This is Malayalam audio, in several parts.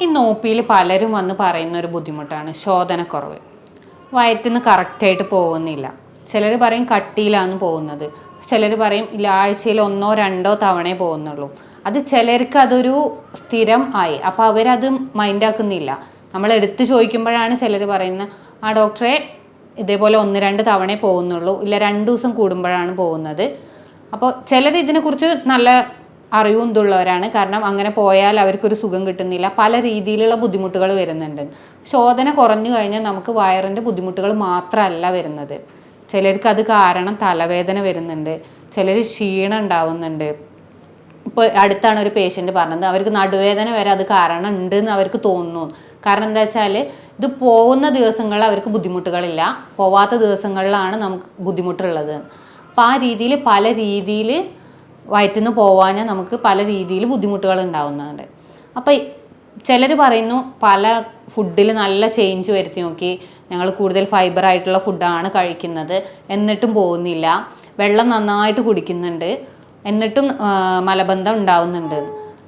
ഈ നോപ്പിയിൽ പലരും വന്ന് പറയുന്ന ഒരു ബുദ്ധിമുട്ടാണ് ശോധനക്കുറവ്. വയറ്റിന്ന് കറക്റ്റായിട്ട് പോകുന്നില്ല. ചിലർ പറയും കട്ടിയിലാണ് പോകുന്നത്, ചിലർ പറയും ഇല്ല ആഴ്ചയിൽ 1-2 തവണയേ പോകുന്നുള്ളൂ. അത് ചിലർക്ക് അതൊരു സ്ഥിരം ആയി, അപ്പോൾ അവരത് മൈൻഡാക്കുന്നില്ല. നമ്മൾ എടുത്ത് ചോദിക്കുമ്പോഴാണ് ചിലർ പറയുന്നത് ആ ഡോക്ടറെ ഇതേപോലെ 1-2 തവണയേ പോകുന്നുള്ളൂ, ഇല്ല 2 ദിവസം കൂടുമ്പോഴാണ് പോകുന്നത്. അപ്പോൾ ചിലർ ഇതിനെക്കുറിച്ച് നല്ല അറിവും ഇതുള്ളവരാണ്. കാരണം അങ്ങനെ പോയാൽ അവർക്കൊരു സുഖം കിട്ടുന്നില്ല, പല രീതിയിലുള്ള ബുദ്ധിമുട്ടുകൾ വരുന്നുണ്ട്. ശോധന കുറഞ്ഞു കഴിഞ്ഞാൽ നമുക്ക് വയറിൻ്റെ ബുദ്ധിമുട്ടുകൾ മാത്രമല്ല വരുന്നത്. ചിലർക്ക് അത് കാരണം തലവേദന വരുന്നുണ്ട്, ചിലർ ക്ഷീണം ഉണ്ടാവുന്നുണ്ട്. ഇപ്പോൾ അടുത്താണ് ഒരു പേഷ്യൻ്റ് പറഞ്ഞത് അവർക്ക് നടുവേദന വരെ അത് കാരണം ഉണ്ടെന്ന് അവർക്ക് തോന്നുന്നു. കാരണം എന്താ വെച്ചാൽ ഇത് പോകുന്ന ദിവസങ്ങളിൽ അവർക്ക് ബുദ്ധിമുട്ടുകളില്ല, പോവാത്ത ദിവസങ്ങളിലാണ് നമുക്ക് ബുദ്ധിമുട്ടുള്ളത്. അപ്പോൾ ആ രീതിയിൽ പല രീതിയിൽ വയറ്റിന്ന് പോവാഞ്ഞാൽ നമുക്ക് പല രീതിയിൽ ബുദ്ധിമുട്ടുകൾ ഉണ്ടാവുന്നുണ്ട്. അപ്പോൾ ചിലർ പറയുന്നു പല ഫുഡിൽ നല്ല ചേഞ്ച് വരുത്തി നോക്കി, ഞങ്ങൾ കൂടുതൽ ഫൈബർ ആയിട്ടുള്ള ഫുഡാണ് കഴിക്കുന്നത്, എന്നിട്ടും പോകുന്നില്ല. വെള്ളം നന്നായിട്ട് കുടിക്കുന്നുണ്ട്, എന്നിട്ടും മലബന്ധം ഉണ്ടാവുന്നുണ്ട്.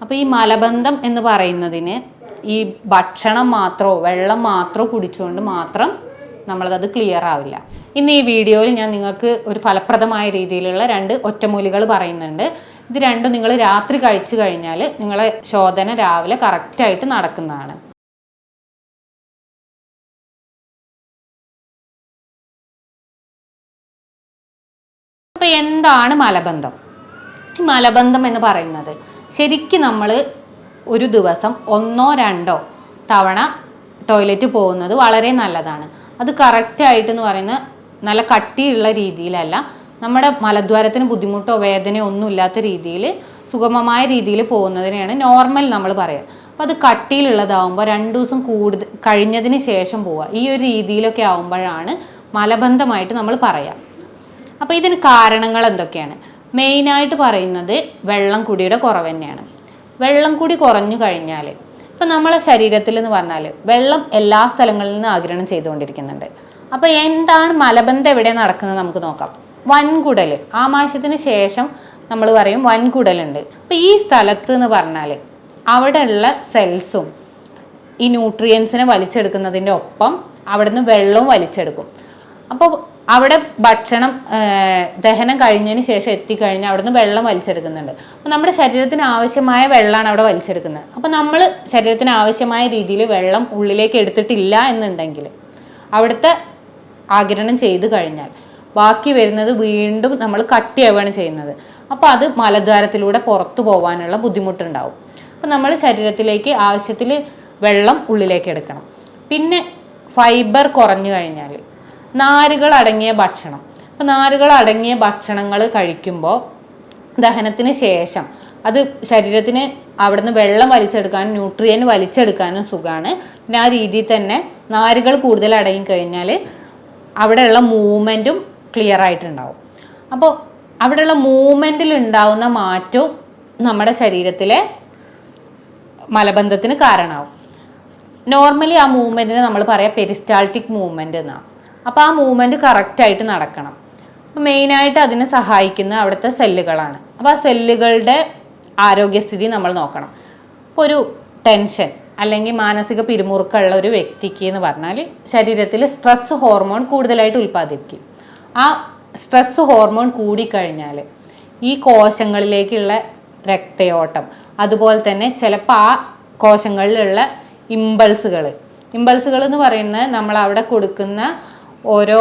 അപ്പോൾ ഈ മലബന്ധം എന്ന് പറയുന്നതിന് ഈ ഭക്ഷണം മാത്രമോ വെള്ളം മാത്രമോ കുടിച്ചുകൊണ്ട് മാത്രം നമ്മളത് ക്ലിയർ ആവില്ല. ഇന്ന് ഈ വീഡിയോയിൽ ഞാൻ നിങ്ങൾക്ക് ഒരു ഫലപ്രദമായ രീതിയിലുള്ള 2 ഒറ്റമൂലികൾ പറയുന്നുണ്ട്. ഇത് രണ്ടും നിങ്ങൾ രാത്രി കഴിച്ചു കഴിഞ്ഞാൽ നിങ്ങളെ ശോധന രാവിലെ കറക്റ്റായിട്ട് നടക്കുന്നതാണ്. അപ്പോൾ എന്താണ് മലബന്ധം? ഈ മലബന്ധം എന്ന് പറയുന്നത് ശരിക്കും നമ്മൾ ഒരു ദിവസം 1-2 തവണ ടോയ്ലറ്റ് പോകുന്നത് വളരെ നല്ലതാണ്. അത് കറക്റ്റായിട്ടെന്ന് പറയുന്നത് നല്ല കട്ടിയുള്ള രീതിയിലല്ല, നമ്മുടെ മലദ്വാരത്തിന് ബുദ്ധിമുട്ടോ വേദനയോ ഒന്നും ഇല്ലാത്ത രീതിയിൽ സുഗമമായ രീതിയിൽ പോകുന്നതിനെയാണ് നോർമൽ നമ്മൾ പറയുക. അപ്പോൾ അത് കട്ടിയിലുള്ളതാവുമ്പോൾ 2 ദിവസം കൂടുതൽ കഴിഞ്ഞതിന് ശേഷം പോവുക, ഈ ഒരു രീതിയിലൊക്കെ ആവുമ്പോഴാണ് മലബന്ധമായിട്ട് നമ്മൾ പറയുക. അപ്പോൾ ഇതിന് കാരണങ്ങൾ എന്തൊക്കെയാണ്? മെയിനായിട്ട് പറയുന്നത് വെള്ളം കുടിയുടെ കുറവ് തന്നെയാണ്. വെള്ളം കുടി കുറഞ്ഞു കഴിഞ്ഞാൽ ഇപ്പം നമ്മളെ ശരീരത്തിൽ എന്ന് പറഞ്ഞാൽ വെള്ളം എല്ലാ സ്ഥലങ്ങളിൽ നിന്ന് ആഗിരണം ചെയ്തുകൊണ്ടിരിക്കുന്നുണ്ട്. അപ്പോൾ എന്താണ് മലബന്ധം എവിടെ നടക്കുന്നത് നമുക്ക് നോക്കാം. വൻകുടൽ, ആമാശയത്തിന് ശേഷം നമ്മൾ പറയും വൻകുടലുണ്ട്. അപ്പോൾ ഈ സ്ഥലത്ത് എന്ന് പറഞ്ഞാൽ അവിടെയുള്ള സെൽസും ഈ ന്യൂട്രിയൻസിനെ വലിച്ചെടുക്കുന്നതിൻ്റെ ഒപ്പം അവിടുന്ന് വെള്ളവും വലിച്ചെടുക്കും. അപ്പോൾ അവിടെ ഭക്ഷണം ദഹനം കഴിഞ്ഞതിന് ശേഷം എത്തിക്കഴിഞ്ഞാൽ അവിടുന്ന് വെള്ളം വലിച്ചെടുക്കുന്നുണ്ട്. അപ്പോൾ നമ്മുടെ ശരീരത്തിന് ആവശ്യമായ വെള്ളമാണ് അവിടെ വലിച്ചെടുക്കുന്നത്. അപ്പോൾ നമ്മൾ ശരീരത്തിന് ആവശ്യമായ രീതിയിൽ വെള്ളം ഉള്ളിലേക്ക് എടുത്തിട്ടില്ല എന്നുണ്ടെങ്കിൽ അവിടുത്തെ ആഗിരണം ചെയ്ത് കഴിഞ്ഞാൽ ബാക്കി വരുന്നത് വീണ്ടും നമ്മൾ കട്ടിയാവുകയാണ് ചെയ്യുന്നത്. അപ്പോൾ അത് മലദ്വാരത്തിലൂടെ പുറത്തു പോകാനുള്ള ബുദ്ധിമുട്ടുണ്ടാവും. അപ്പോൾ നമ്മൾ ശരീരത്തിലേക്ക് ആവശ്യത്തിൽ വെള്ളം ഉള്ളിലേക്ക് എടുക്കണം. പിന്നെ ഫൈബർ കുറഞ്ഞു കഴിഞ്ഞാൽ നാരുകൾ അടങ്ങിയ ഭക്ഷണം, അപ്പോൾ നാരുകൾ അടങ്ങിയ ഭക്ഷണങ്ങൾ കഴിക്കുമ്പോൾ ദഹനത്തിന് ശേഷം അത് ശരീരത്തിന് അവിടുന്ന് വെള്ളം വലിച്ചെടുക്കാനും ന്യൂട്രിയൻ വലിച്ചെടുക്കാനും സുഖമാണ്. പിന്നെ ആ രീതിയിൽ തന്നെ നാരുകൾ കൂടുതൽ അടങ്ങി കഴിഞ്ഞാൽ അവിടെയുള്ള മൂവ്മെൻറ്റും ക്ലിയർ ആയിട്ടുണ്ടാവും. അപ്പോൾ അവിടെയുള്ള മൂവ്മെൻറ്റിൽ ഉണ്ടാവുന്ന മാറ്റവും നമ്മുടെ ശരീരത്തിലെ മലബന്ധത്തിന് കാരണമാവും. നോർമലി ആ മൂവ്മെൻറ്റിന് നമ്മൾ പറയാം പെരിസ്റ്റാൾട്ടിക് മൂവ്മെൻറ്റ് എന്നാണ്. അപ്പോൾ ആ മൂവ്മെൻറ്റ് കറക്റ്റായിട്ട് നടക്കണം. അപ്പോൾ മെയിനായിട്ട് അതിനെ സഹായിക്കുന്ന അവിടുത്തെ സെല്ലുകളാണ്. അപ്പോൾ ആ സെല്ലുകളുടെ ആരോഗ്യസ്ഥിതി നമ്മൾ നോക്കണം. ഇപ്പോൾ ഒരു ടെൻഷൻ അല്ലെങ്കിൽ മാനസിക പിരിമുറുക്കമുള്ള ഒരു വ്യക്തിക്ക് എന്ന് പറഞ്ഞാൽ ശരീരത്തിൽ സ്ട്രെസ് ഹോർമോൺ കൂടുതലായിട്ട് ഉൽപ്പാദിപ്പിക്കും. ആ സ്ട്രെസ് ഹോർമോൺ കൂടിക്കഴിഞ്ഞാൽ ഈ കോശങ്ങളിലേക്കുള്ള രക്തയോട്ടം, അതുപോലെ തന്നെ ചിലപ്പോൾ ആ കോശങ്ങളിലുള്ള ഇമ്പൾസുകൾ എന്ന് പറയുന്നത് നമ്മൾ അവിടെ കൊടുക്കുന്ന ഓരോ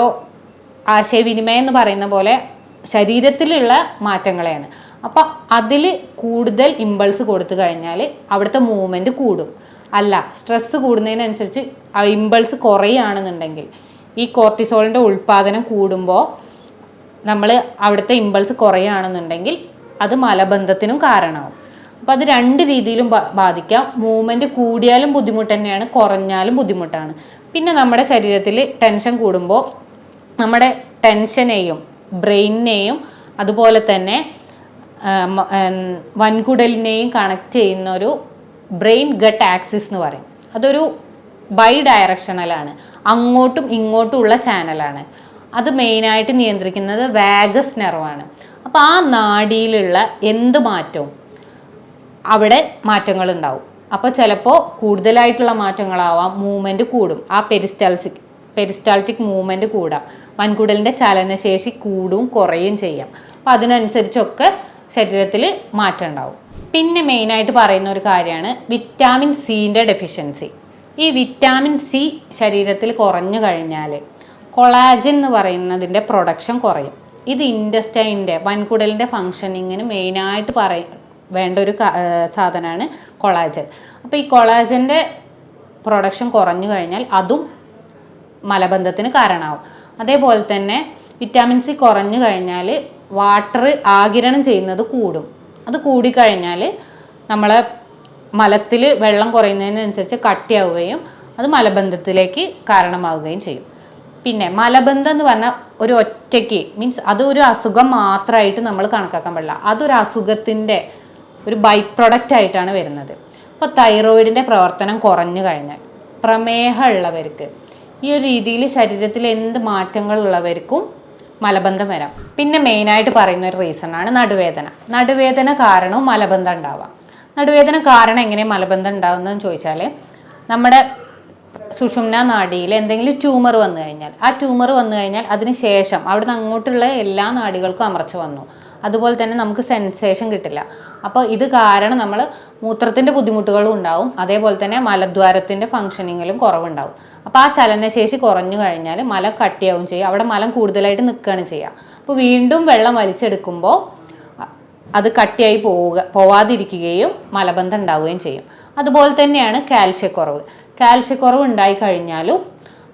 ആശയവിനിമയം എന്ന് പറയുന്ന പോലെ ശരീരത്തിലുള്ള മാറ്റങ്ങളെയാണ്. അപ്പം അതിൽ കൂടുതൽ ഇമ്പൾസ് കൊടുത്തു കഴിഞ്ഞാൽ അവിടുത്തെ മൂവ്മെൻറ്റ് കൂടും. അല്ല, സ്ട്രെസ്സ് കൂടുന്നതിനനുസരിച്ച് ആ ഇമ്പൾസ് കുറയുകയാണെന്നുണ്ടെങ്കിൽ ഈ കോർട്ടിസോളിൻ്റെ ഉൽപ്പാദനം കൂടുമ്പോൾ നമ്മൾ അവിടുത്തെ ഇമ്പൾസ് കുറയുകയാണെന്നുണ്ടെങ്കിൽ അത് മലബന്ധത്തിനും കാരണമാവും. അപ്പോൾ അത് 2 രീതിയിലും ബാധിക്കാം. മൂവ്മെൻറ്റ് കൂടിയാലും ബുദ്ധിമുട്ട് തന്നെയാണ്, കുറഞ്ഞാലും ബുദ്ധിമുട്ടാണ്. പിന്നെ നമ്മുടെ ശരീരത്തിൽ ടെൻഷൻ കൂടുമ്പോൾ നമ്മുടെ ടെൻഷനെയും ബ്രെയിനിനെയും അതുപോലെ തന്നെ വൻകുടലിനെയും കണക്ട് ചെയ്യുന്ന ഒരു ബ്രെയിൻ ഗട്ട് ആക്സിസ് എന്ന് പറയും. അതൊരു ബൈ ഡയറക്ഷണലാണ്, അങ്ങോട്ടും ഇങ്ങോട്ടും ഉള്ള ചാനലാണ്. അത് മെയിനായിട്ട് നിയന്ത്രിക്കുന്നത് വാഗസ് നെർവാണ്. അപ്പോൾ ആ നാഡിയിലുള്ള എന്ത് മാറ്റവും അവിടെ മാറ്റങ്ങൾ ഉണ്ടാവും. അപ്പോൾ ചിലപ്പോൾ കൂടുതലായിട്ടുള്ള മാറ്റങ്ങളാവാം, മൂവ്മെൻറ്റ് കൂടും, ആ പെരിസ്റ്റാൾട്ടിക് മൂവ്മെൻറ്റ് കൂടാം, വൻകുടലിൻ്റെ ചലനശേഷി കൂടും കുറയും ചെയ്യാം. അപ്പോൾ അതിനനുസരിച്ചൊക്കെ ശരീരത്തിൽ മാറ്റം ഉണ്ടാവും. പിന്നെ മെയിനായിട്ട് പറയുന്ന ഒരു കാര്യമാണ് വിറ്റാമിൻ സിൻ്റെ ഡെഫിഷ്യൻസി. ഈ വിറ്റാമിൻ സി ശരീരത്തിൽ കുറഞ്ഞു കഴിഞ്ഞാൽ കൊളാജൻ എന്ന് പറയുന്നതിൻ്റെ പ്രൊഡക്ഷൻ കുറയും. ഇത് ഇൻറ്റസ്റ്റൈൻ്റെ വൻകുടലിൻ്റെ ഫങ്ഷനിങ്ങിന് മെയിനായിട്ട് വേണ്ട ഒരു സാധനമാണ് കൊളാജൻ. അപ്പോൾ ഈ കൊളാജൻ്റെ പ്രൊഡക്ഷൻ കുറഞ്ഞു കഴിഞ്ഞാൽ അതും മലബന്ധത്തിന് കാരണമാവും. അതേപോലെ തന്നെ വിറ്റാമിൻ സി കുറഞ്ഞു കഴിഞ്ഞാൽ വാട്ടർ ആഗിരണം ചെയ്യുന്നത് കൂടും. അത് കൂടിക്കഴിഞ്ഞാൽ നമ്മളെ മലത്തിൽ വെള്ളം കുറയുന്നതിനനുസരിച്ച് കട്ടിയാവുകയും അത് മലബന്ധത്തിലേക്ക് കാരണമാവുകയും ചെയ്യും. പിന്നെ മലബന്ധം എന്ന് പറഞ്ഞാൽ ഒരു ഒറ്റയ്ക്ക് മീൻസ് അതൊരു അസുഖം മാത്രമായിട്ട് നമ്മൾ കണക്കാക്കാൻ പാടില്ല. അതൊരു അസുഖത്തിൻ്റെ ഒരു ബൈ പ്രൊഡക്റ്റ് ആയിട്ടാണ് വരുന്നത്. ഇപ്പോൾ തൈറോയിഡിൻ്റെ പ്രവർത്തനം കുറഞ്ഞു കഴിഞ്ഞാൽ പ്രമേഹം ഉള്ളവർക്ക് ഈ ഒരു രീതിയിൽ ശരീരത്തിൽ എന്ത് മാറ്റങ്ങളുള്ളവർക്കും മലബന്ധം വരാം. പിന്നെ മെയിനായിട്ട് പറയുന്ന ഒരു റീസണാണ് നടുവേദന. നടുവേദന കാരണവും മലബന്ധം ഉണ്ടാവാം. നടുവേദന കാരണം എങ്ങനെ മലബന്ധം ഉണ്ടാകുന്നതെന്ന് ചോദിച്ചാൽ നമ്മുടെ സുഷുമ്ന നാഡിയിൽ എന്തെങ്കിലും ട്യൂമർ വന്നു കഴിഞ്ഞാൽ, ആ ട്യൂമർ വന്നു കഴിഞ്ഞാൽ അതിന് ശേഷം അവിടുന്ന് അങ്ങോട്ടുള്ള എല്ലാ നാഡികൾക്കും അമർച്ച വന്നു, അതുപോലെ തന്നെ നമുക്ക് സെൻസേഷൻ കിട്ടില്ല. അപ്പോൾ ഇത് കാരണം നമ്മൾ മൂത്രത്തിൻ്റെ ബുദ്ധിമുട്ടുകളും ഉണ്ടാവും, അതേപോലെ തന്നെ മലദ്വാരത്തിൻ്റെ ഫങ്ഷനിങ്ങിലും കുറവുണ്ടാവും. അപ്പോൾ ആ ചലനശേഷി കുറഞ്ഞു കഴിഞ്ഞാൽ മലം കട്ടിയാവും ചെയ്യും, അവിടെ മലം കൂടുതലായിട്ട് നിൽക്കുകയാണ് ചെയ്യുക. അപ്പോൾ വീണ്ടും വെള്ളം വലിച്ചെടുക്കുമ്പോൾ അത് കട്ടിയായി പോവാതിരിക്കുകയും മലബന്ധം ഉണ്ടാവുകയും ചെയ്യും. അതുപോലെ തന്നെയാണ് കാൽഷ്യക്കുറവ് ഉണ്ടായി കഴിഞ്ഞാലും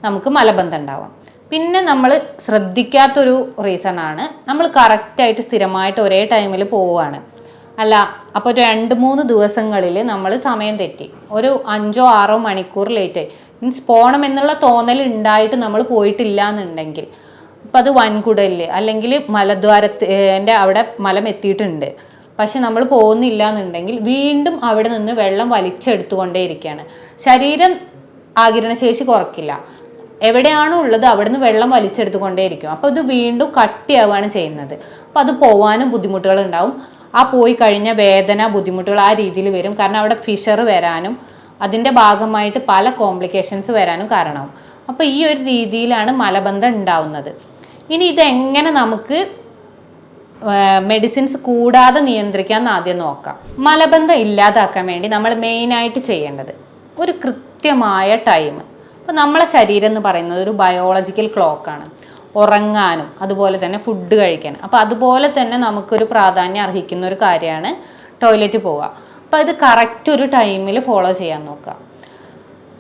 നമുക്ക് മലബന്ധം ഉണ്ടാവാം. പിന്നെ നമ്മൾ ശ്രദ്ധിക്കാത്തൊരു റീസണാണ് നമ്മൾ കറക്റ്റായിട്ട് സ്ഥിരമായിട്ട് ഒരേ ടൈമിൽ പോവുകയാണ് അല്ല, അപ്പോൾ 2-3 ദിവസങ്ങളിൽ നമ്മൾ സമയം തെറ്റി ഒരു 5-6 മണിക്കൂർ ലേറ്റായി മീൻസ് പോകണം എന്നുള്ള തോന്നൽ ഉണ്ടായിട്ട് നമ്മൾ പോയിട്ടില്ല എന്നുണ്ടെങ്കിൽ, അപ്പം അത് വൻകുടലിൽ അല്ലെങ്കിൽ മലദ്വാരത്തിൻ്റെ അവിടെ മലം എത്തിയിട്ടുണ്ട്, പക്ഷെ നമ്മൾ പോകുന്നില്ല എന്നുണ്ടെങ്കിൽ വീണ്ടും അവിടെ നിന്ന് വെള്ളം വലിച്ചെടുത്തുകൊണ്ടേയിരിക്കുകയാണ്. ശരീരം ആഗിരണശേഷി കുറയ്ക്കില്ല, എവിടെയാണോ ഉള്ളത് അവിടെ നിന്ന് വെള്ളം വലിച്ചെടുത്തുകൊണ്ടേയിരിക്കും. അപ്പോൾ ഇത് വീണ്ടും കട്ടിയാവുകയാണ് ചെയ്യുന്നത്. അപ്പോൾ അത് പോകാനും ബുദ്ധിമുട്ടുകൾ ഉണ്ടാവും. ആ പോയി കഴിഞ്ഞ വേദന ബുദ്ധിമുട്ടുകൾ ആ രീതിയിൽ വരും. കാരണം അവിടെ ഫിഷർ വരാനും അതിൻ്റെ ഭാഗമായിട്ട് പല കോംപ്ലിക്കേഷൻസ് വരാനും കാരണമാവും. അപ്പോൾ ഈ ഒരു രീതിയിലാണ് മലബന്ധം ഉണ്ടാവുന്നത്. ഇനി ഇതെങ്ങനെ നമുക്ക് മെഡിസിൻസ് കൂടാതെ നിയന്ത്രിക്കാമെന്ന് ആദ്യം നോക്കാം. മലബന്ധം ഇല്ലാതാക്കാൻ വേണ്ടി നമ്മൾ മെയിനായിട്ട് ചെയ്യേണ്ടത് ഒരു കൃത്യമായ ടൈം. അപ്പോൾ നമ്മളെ ശരീരം എന്ന് പറയുന്നത് ഒരു ബയോളജിക്കൽ ക്ലോക്കാണ്. ഉറങ്ങാനും അതുപോലെ തന്നെ ഫുഡ് കഴിക്കാനും. അപ്പോൾ അതുപോലെ തന്നെ നമുക്കൊരു പ്രാധാന്യം അർഹിക്കുന്ന ഒരു കാര്യമാണ് ടോയ്ലറ്റ് പോവുക. അപ്പോൾ ഇത് കറക്റ്റ് ഒരു ടൈമിൽ ഫോളോ ചെയ്യാൻ നോക്കുക.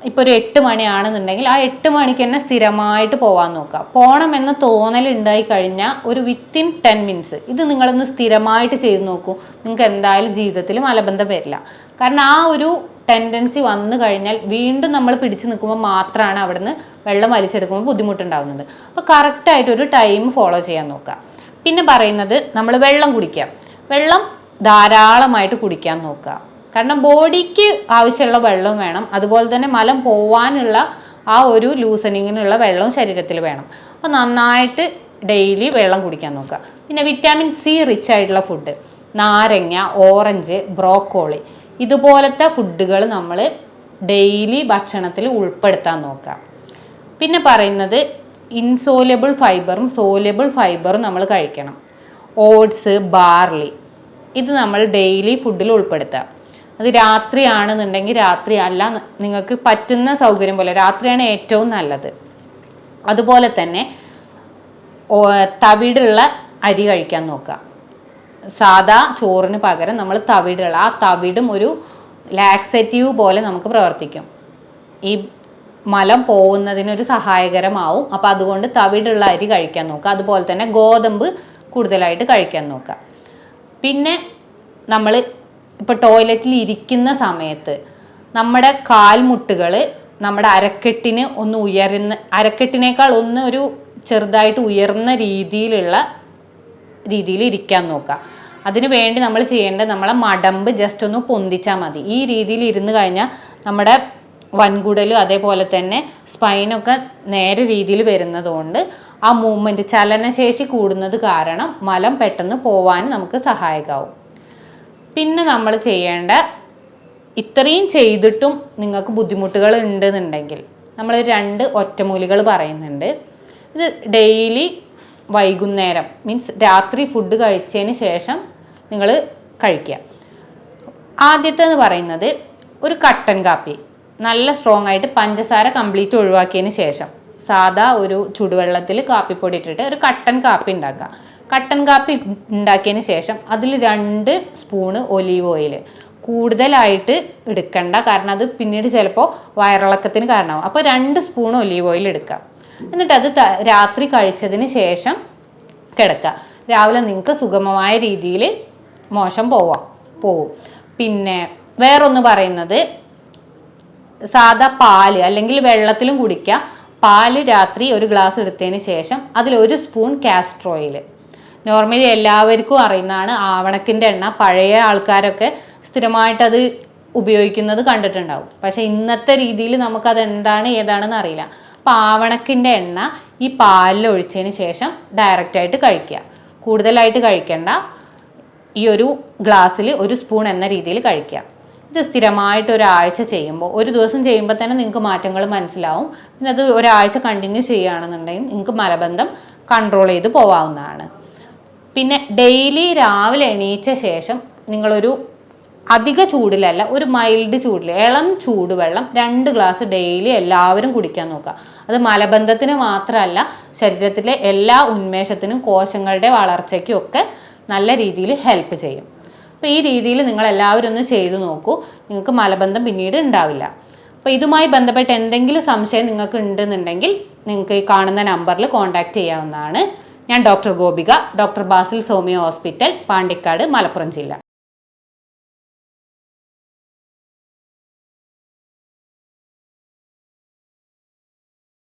ഇപ്പോൾ ഒരു 8 മണിയാണെന്നുണ്ടെങ്കിൽ ആ 8 മണിക്ക് തന്നെ സ്ഥിരമായിട്ട് പോകാൻ നോക്കുക. പോകണമെന്ന തോന്നൽ ഉണ്ടായി കഴിഞ്ഞാൽ ഒരു വിത്തിൻ 10 മിനിറ്റ്സ് ഇത് നിങ്ങളൊന്ന് സ്ഥിരമായിട്ട് ചെയ്ത് നോക്കൂ. നിങ്ങൾക്ക് എന്തായാലും ജീവിതത്തിൽ മലബന്ധം വരില്ല. കാരണം ആ ഒരു ടെൻഡൻസി വന്നു കഴിഞ്ഞാൽ വീണ്ടും നമ്മൾ പിടിച്ചു നിൽക്കുമ്പോൾ മാത്രമാണ് അവിടുന്ന് വെള്ളം വലിച്ചെടുക്കുമ്പോൾ ബുദ്ധിമുട്ടുണ്ടാകുന്നത്. അപ്പോൾ കറക്റ്റായിട്ട് ഒരു ടൈം ഫോളോ ചെയ്യാൻ നോക്കുക. പിന്നെ പറയുന്നത് നമ്മൾ വെള്ളം കുടിക്കുക. വെള്ളം ധാരാളമായിട്ട് കുടിക്കാൻ നോക്കുക. കാരണം ബോഡിക്ക് ആവശ്യമുള്ള വെള്ളം വേണം, അതുപോലെ തന്നെ മലം പോവാനുള്ള ആ ഒരു ലൂസനിങ്ങിനുള്ള വെള്ളവും ശരീരത്തിൽ വേണം. അപ്പോൾ നന്നായിട്ട് ഡെയിലി വെള്ളം കുടിക്കാൻ നോക്കുക. പിന്നെ വിറ്റാമിൻ സി റിച്ച് ആയിട്ടുള്ള ഫുഡ്, നാരങ്ങ, ഓറഞ്ച്, ബ്രോക്കോളി ഇതുപോലത്തെ ഫുഡുകൾ നമ്മൾ ഡെയിലി ഭക്ഷണത്തിൽ ഉൾപ്പെടുത്താൻ നോക്കുക. പിന്നെ പറയുന്നത് ഇൻസോലബിൾ ഫൈബറും സോലബിൾ ഫൈബറും നമ്മൾ കഴിക്കണം. ഓട്സ്, ബാർലി ഇത് നമ്മൾ ഡെയിലി ഫുഡിൽ ഉൾപ്പെടുത്തുക. അത് രാത്രിയാണെന്നുണ്ടെങ്കിൽ രാത്രി അല്ല, നിങ്ങൾക്ക് പറ്റുന്ന സൗകര്യം പോലെ രാത്രിയാണ് ഏറ്റവും നല്ലത്. അതുപോലെ തന്നെ തവിടുള്ള അരി കഴിക്കാൻ നോക്കുക. സാധാ ചോറിന് പകരം നമ്മൾ തവിടുള്ള ആ തവിടും ഒരു ലാക്സേറ്റീവ് പോലെ നമുക്ക് പ്രവർത്തിക്കും, ഈ മലം പോകുന്നതിനൊരു സഹായകരമാവും. അപ്പോൾ അതുകൊണ്ട് തവിടുള്ള അരി കഴിക്കാൻ നോക്കുക. അതുപോലെ തന്നെ ഗോതമ്പ് കൂടുതലായിട്ട് കഴിക്കാൻ നോക്കുക. പിന്നെ നമ്മൾ ഇപ്പോൾ ടോയ്ലറ്റിൽ ഇരിക്കുന്ന സമയത്ത് നമ്മുടെ കാൽമുട്ടുകൾ നമ്മുടെ അരക്കെട്ടിന് ഒന്ന് അരക്കെട്ടിനേക്കാൾ ഒന്ന് ഒരു ചെറുതായിട്ട് ഉയർന്ന രീതിയിൽ ഇരിക്കാൻ നോക്കുക. അതിനു വേണ്ടി നമ്മൾ ചെയ്യേണ്ടത് നമ്മളെ മടമ്പ് ജസ്റ്റ് ഒന്ന് പൊന്തിച്ചാൽ മതി. ഈ രീതിയിൽ ഇരുന്ന് കഴിഞ്ഞാൽ നമ്മുടെ വൻകുടലും അതേപോലെ തന്നെ സ്പൈനൊക്കെ നേരെ രീതിയിൽ വരുന്നതുകൊണ്ട് ആ മൂവ്മെൻറ്റ് ചലനശേഷി കൂടുന്നത് കാരണം മലം പെട്ടെന്ന് പോവാൻ നമുക്ക് സഹായകമാവും. പിന്നെ നമ്മൾ ചെയ്യേണ്ട ഇത്രയും ചെയ്തിട്ടും നിങ്ങൾക്ക് ബുദ്ധിമുട്ടുകൾ ഉണ്ടെന്നുണ്ടെങ്കിൽ നമ്മൾ 2 ഒറ്റമൂലികൾ പറയുന്നുണ്ട്. ഇത് ഡെയിലി വൈകുന്നേരം മീൻസ് രാത്രി ഫുഡ് കഴിച്ചതിന് ശേഷം നിങ്ങൾ കഴിക്കുക. ആദ്യത്തേന്ന് പറയുന്നത് ഒരു കട്ടൻ കാപ്പി, നല്ല സ്ട്രോങ് ആയിട്ട് പഞ്ചസാര കംപ്ലീറ്റ് ഒഴിവാക്കിയതിന് ശേഷം സാധാ ഒരു ചുടുവെള്ളത്തിൽ കാപ്പിപ്പൊടി ഇട്ടിട്ട് ഒരു കട്ടൻ കാപ്പി ഉണ്ടാക്കുക. കട്ടൻ കാപ്പി ഉണ്ടാക്കിയതിന് ശേഷം അതിൽ 2 സ്പൂണ് ഒലീവ് ഓയിൽ, കൂടുതലായിട്ട് എടുക്കണ്ട, കാരണം അത് പിന്നീട് ചിലപ്പോൾ വയറിളക്കത്തിന് കാരണമാവും. അപ്പോൾ 2 സ്പൂൺ ഒലീവ് ഓയിൽ എടുക്കുക. എന്നിട്ട് അത് രാത്രി കഴിച്ചതിന് ശേഷം കിടക്കുക. രാവിലെ നിങ്ങൾക്ക് സുഗമമായ രീതിയിൽ മോശം പോവും. പിന്നെ വേറൊന്ന് പറയുന്നത്, സാധാ പാല് അല്ലെങ്കിൽ വെള്ളത്തിലും കുടിക്കുക. പാല് രാത്രി ഒരു ഗ്ലാസ് എടുത്തതിന് ശേഷം അതിൽ 1 സ്പൂൺ കാസ്റ്റർ ഓയിൽ. നോർമലി എല്ലാവർക്കും അറിയുന്നതാണ്. ആവണക്കിൻ്റെ എണ്ണ പഴയ ആൾക്കാരൊക്കെ സ്ഥിരമായിട്ട് അത് ഉപയോഗിക്കുന്നത് കണ്ടിട്ടുണ്ടാവും. പക്ഷേ ഇന്നത്തെ രീതിയിൽ നമുക്കത് എന്താണ് ഏതാണെന്ന് അറിയില്ല. അപ്പോൾ ആവണക്കിൻ്റെ എണ്ണ ഈ പാലിൽ ഒഴിച്ചതിന് ശേഷം ഡയറക്റ്റായിട്ട് കഴിക്കുക. കൂടുതലായിട്ട് കഴിക്കേണ്ട. ഈ ഒരു ഗ്ലാസ്സിൽ 1 സ്പൂൺ എന്ന രീതിയിൽ കഴിക്കുക. ഇത് സ്ഥിരമായിട്ട് ഒരാഴ്ച ചെയ്യുമ്പോൾ, ഒരു ദിവസം ചെയ്യുമ്പോൾ തന്നെ നിങ്ങൾക്ക് മാറ്റങ്ങൾ മനസ്സിലാവും. പിന്നെ അത് ഒരാഴ്ച കണ്ടിന്യൂ ചെയ്യുകയാണെന്നുണ്ടെങ്കിൽ നിങ്ങൾക്ക് മലബന്ധം കൺട്രോൾ ചെയ്ത് പോവാവുന്നതാണ്. പിന്നെ ഡെയിലി രാവിലെ എണീച്ച ശേഷം നിങ്ങളൊരു അധിക ചൂടിലല്ല, ഒരു മൈൽഡ് ചൂടിൽ ഇളം ചൂടുവെള്ളം 2 ഗ്ലാസ് ഡെയിലി എല്ലാവരും കുടിക്കാൻ നോക്കുക. അത് മലബന്ധത്തിന് മാത്രമല്ല, ശരീരത്തിലെ എല്ലാ ഉന്മേഷത്തിനും കോശങ്ങളുടെ വളർച്ചയ്ക്കും ഒക്കെ നല്ല രീതിയിൽ ഹെൽപ്പ് ചെയ്യും. അപ്പോൾ ഈ രീതിയിൽ നിങ്ങൾ എല്ലാവരും ഒന്ന് ചെയ്തു നോക്കൂ. നിങ്ങൾക്ക് മലബന്ധം പിന്നീട് ഉണ്ടാവില്ല. അപ്പോൾ ഇതുമായി ബന്ധപ്പെട്ട് എന്തെങ്കിലും സംശയം നിങ്ങൾക്ക് ഉണ്ടെന്നുണ്ടെങ്കിൽ നിങ്ങൾക്ക് ഈ കാണുന്ന നമ്പറിൽ കോൺടാക്റ്റ് ചെയ്യാവുന്നതാണ്. ഞാൻ ഡോക്ടർ ഗോപിക, ഡോക്ടർ ബാസിൽ സോമിയോ ഹോസ്പിറ്റൽ, പാണ്ടിക്കാട്, മലപ്പുറം ജില്ല.